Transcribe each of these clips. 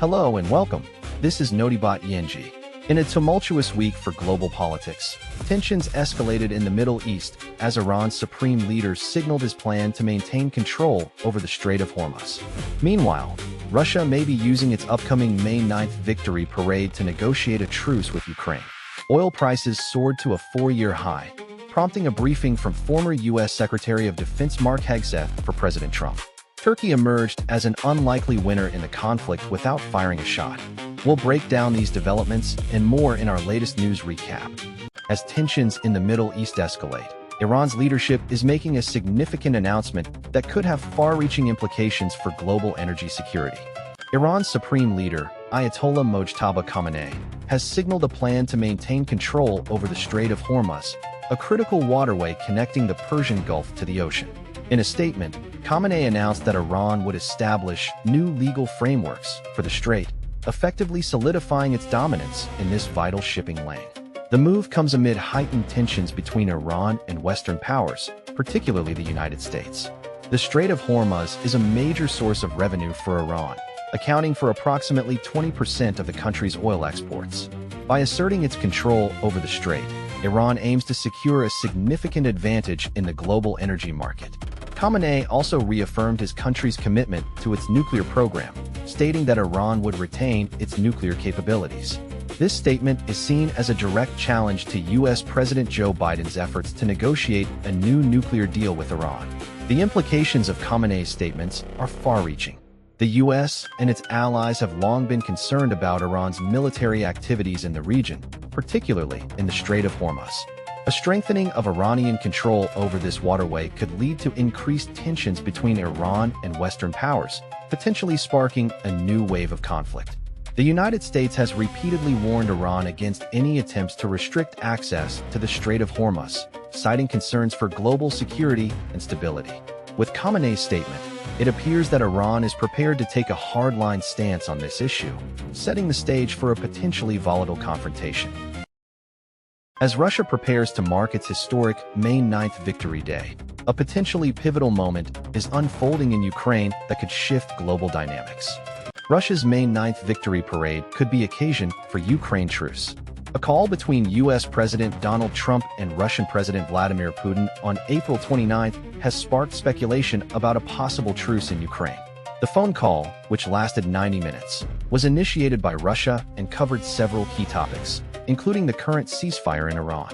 Hello and welcome. This is Notibot ENG. In a tumultuous week for global politics, tensions escalated in the Middle East as Iran's supreme leader signaled his plan to maintain control over the Strait of Hormuz. Meanwhile, Russia may be using its upcoming May 9th victory parade to negotiate a truce with Ukraine. Oil prices soared to a 4-year high, prompting a briefing from former U.S. Secretary of Defense Mark Hegseth for President Trump. Turkey emerged as an unlikely winner in the conflict without firing a shot. We'll break down these developments and more in our latest news recap. As tensions in the Middle East escalate, Iran's leadership is making a significant announcement that could have far-reaching implications for global energy security. Iran's supreme leader, Ayatollah Mojtaba Khamenei, has signaled a plan to maintain control over the Strait of Hormuz, a critical waterway connecting the Persian Gulf to the ocean. In a statement, Khamenei announced that Iran would establish new legal frameworks for the strait, effectively solidifying its dominance in this vital shipping lane. The move comes amid heightened tensions between Iran and Western powers, particularly the United States. The Strait of Hormuz is a major source of revenue for Iran, accounting for approximately 20% of the country's oil exports. By asserting its control over the strait, Iran aims to secure a significant advantage in the global energy market. Khamenei also reaffirmed his country's commitment to its nuclear program, stating that Iran would retain its nuclear capabilities. This statement is seen as a direct challenge to U.S. President Joe Biden's efforts to negotiate a new nuclear deal with Iran. The implications of Khamenei's statements are far-reaching. The U.S. and its allies have long been concerned about Iran's military activities in the region, particularly in the Strait of Hormuz. A strengthening of Iranian control over this waterway could lead to increased tensions between Iran and Western powers, potentially sparking a new wave of conflict. The United States has repeatedly warned Iran against any attempts to restrict access to the Strait of Hormuz, citing concerns for global security and stability. With Khamenei's statement, it appears that Iran is prepared to take a hardline stance on this issue, setting the stage for a potentially volatile confrontation. As Russia prepares to mark its historic May 9th Victory Day, a potentially pivotal moment is unfolding in Ukraine that could shift global dynamics. Russia's May 9th Victory Parade could be occasion for Ukraine truce. A call between U.S. President Donald Trump and Russian President Vladimir Putin on April 29th has sparked speculation about a possible truce in Ukraine. The phone call, which lasted 90 minutes, was initiated by Russia and covered several key topics, including the current ceasefire in Iran.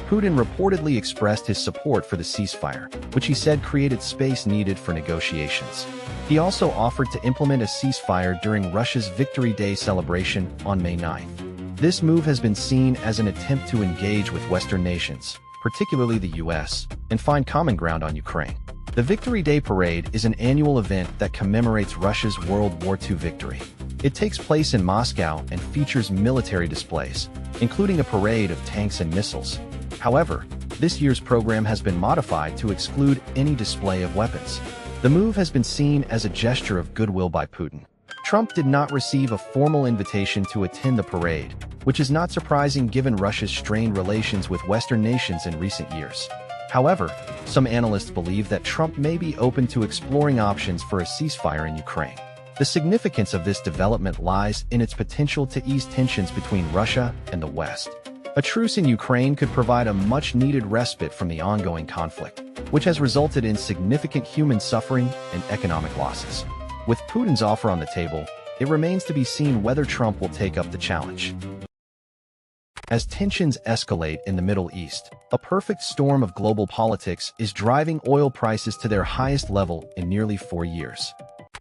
Putin reportedly expressed his support for the ceasefire, which he said created space needed for negotiations. He also offered to implement a ceasefire during Russia's Victory Day celebration on May 9th. This move has been seen as an attempt to engage with Western nations, particularly the U.S., and find common ground on Ukraine. The Victory Day Parade is an annual event that commemorates Russia's World War II victory. It takes place in Moscow and features military displays, including a parade of tanks and missiles. However, this year's program has been modified to exclude any display of weapons. The move has been seen as a gesture of goodwill by Putin. Trump did not receive a formal invitation to attend the parade, which is not surprising given Russia's strained relations with Western nations in recent years. However, some analysts believe that Trump may be open to exploring options for a ceasefire in Ukraine. The significance of this development lies in its potential to ease tensions between Russia and the West. A truce in Ukraine could provide a much-needed respite from the ongoing conflict, which has resulted in significant human suffering and economic losses. With Putin's offer on the table, it remains to be seen whether Trump will take up the challenge. As tensions escalate in the Middle East, a perfect storm of global politics is driving oil prices to their highest level in nearly 4 years.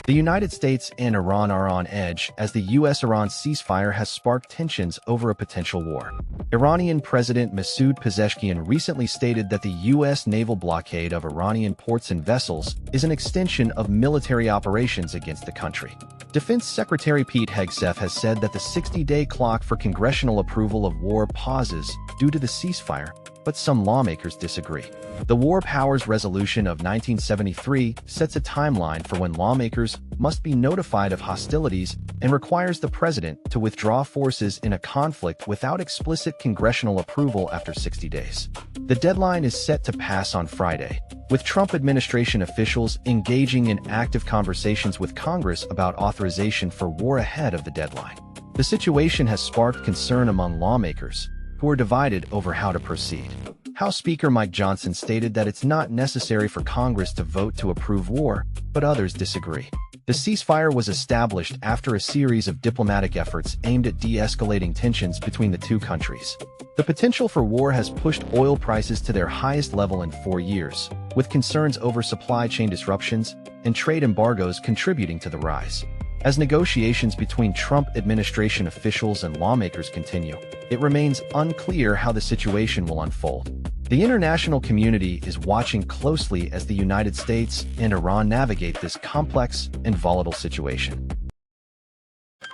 The United States and Iran are on edge as the U.S.-Iran ceasefire has sparked tensions over a potential war. Iranian President Masoud Pezeshkian recently stated that the U.S. naval blockade of Iranian ports and vessels is an extension of military operations against the country. Defense Secretary Pete Hegseth has said that the 60-day clock for congressional approval of war pauses due to the ceasefire, but some lawmakers disagree. The War Powers Resolution of 1973 sets a timeline for when lawmakers must be notified of hostilities and requires the president to withdraw forces in a conflict without explicit congressional approval after 60 days. The deadline is set to pass on Friday, with Trump administration officials engaging in active conversations with Congress about authorization for war ahead of the deadline. The situation has sparked concern among lawmakers, who are divided over how to proceed. House Speaker Mike Johnson stated that it's not necessary for Congress to vote to approve war, but others disagree. The ceasefire was established after a series of diplomatic efforts aimed at de-escalating tensions between the two countries. The potential for war has pushed oil prices to their highest level in 4 years, with concerns over supply chain disruptions and trade embargoes contributing to the rise. As negotiations between Trump administration officials and lawmakers continue, it remains unclear how the situation will unfold. The international community is watching closely as the United States and Iran navigate this complex and volatile situation.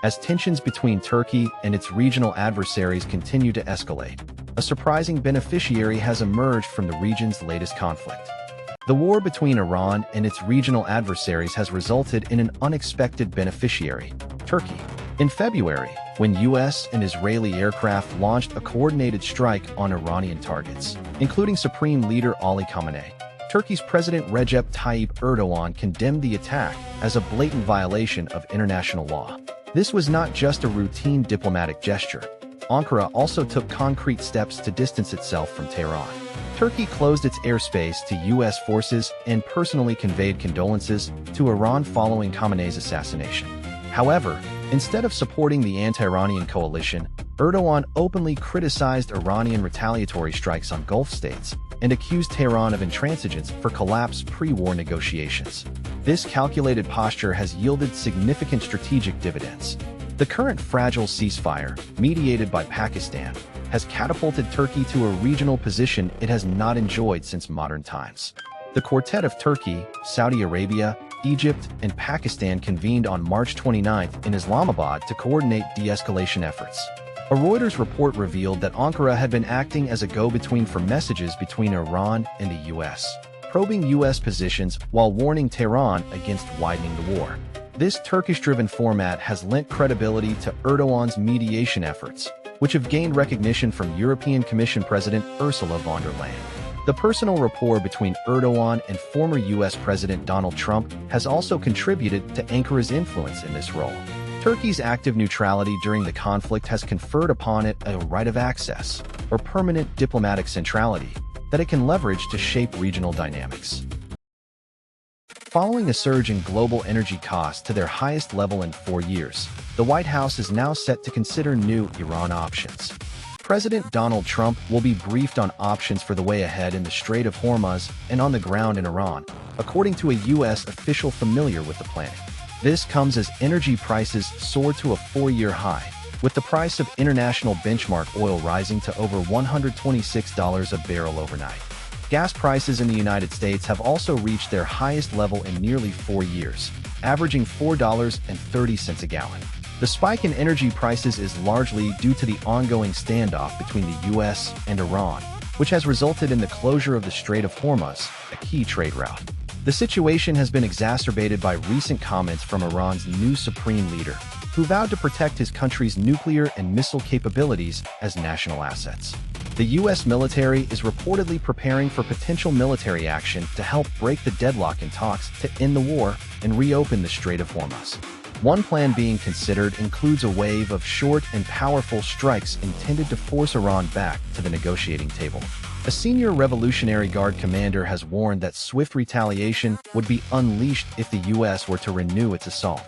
As tensions between Turkey and its regional adversaries continue to escalate, a surprising beneficiary has emerged from the region's latest conflict. The war between Iran and its regional adversaries has resulted in an unexpected beneficiary, Turkey. In February, when U.S. and Israeli aircraft launched a coordinated strike on Iranian targets, including Supreme Leader Ali Khamenei, Turkey's President Recep Tayyip Erdogan condemned the attack as a blatant violation of international law. This was not just a routine diplomatic gesture. Ankara also took concrete steps to distance itself from Tehran. Turkey closed its airspace to U.S. forces and personally conveyed condolences to Iran following Khamenei's assassination. However, instead of supporting the anti-Iranian coalition, Erdogan openly criticized Iranian retaliatory strikes on Gulf states and accused Tehran of intransigence for collapsed pre-war negotiations. This calculated posture has yielded significant strategic dividends. The current fragile ceasefire, mediated by Pakistan, has catapulted Turkey to a regional position it has not enjoyed since modern times. The quartet of Turkey, Saudi Arabia, Egypt, and Pakistan convened on March 29 in Islamabad to coordinate de-escalation efforts. A Reuters report revealed that Ankara had been acting as a go-between for messages between Iran and the U.S., probing U.S. positions while warning Tehran against widening the war. This Turkish-driven format has lent credibility to Erdogan's mediation efforts, which have gained recognition from European Commission President Ursula von der Leyen. The personal rapport between Erdogan and former U.S. President Donald Trump has also contributed to Ankara's influence in this role. Turkey's active neutrality during the conflict has conferred upon it a right of access, or permanent diplomatic centrality, that it can leverage to shape regional dynamics. Following a surge in global energy costs to their highest level in 4 years, the White House is now set to consider new Iran options. President Donald Trump will be briefed on options for the way ahead in the Strait of Hormuz and on the ground in Iran, according to a U.S. official familiar with the planning. This comes as energy prices soar to a 4-year high, with the price of international benchmark oil rising to over $126 a barrel overnight. Gas prices in the United States have also reached their highest level in nearly 4 years, averaging $4.30 a gallon. The spike in energy prices is largely due to the ongoing standoff between the U.S. and Iran, which has resulted in the closure of the Strait of Hormuz, a key trade route. The situation has been exacerbated by recent comments from Iran's new supreme leader, who vowed to protect his country's nuclear and missile capabilities as national assets. The U.S. military is reportedly preparing for potential military action to help break the deadlock in talks to end the war and reopen the Strait of Hormuz. One plan being considered includes a wave of short and powerful strikes intended to force Iran back to the negotiating table. A senior Revolutionary Guard commander has warned that swift retaliation would be unleashed if the U.S. were to renew its assault.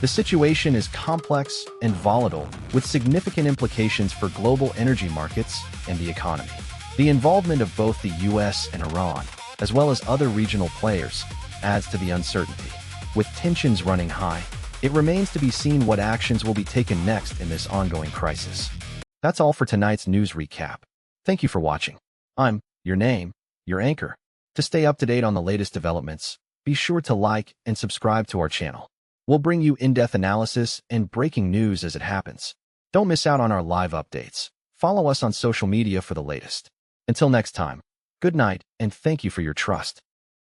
The situation is complex and volatile, with significant implications for global energy markets and the economy. The involvement of both the U.S. and Iran, as well as other regional players, adds to the uncertainty. With tensions running high, it remains to be seen what actions will be taken next in this ongoing crisis. That's all for tonight's news recap. Thank you for watching. I'm your anchor. To stay up to date on the latest developments, be sure to like and subscribe to our channel. We'll bring you in-depth analysis and breaking news as it happens. Don't miss out on our live updates. Follow us on social media for the latest. Until next time, good night and thank you for your trust.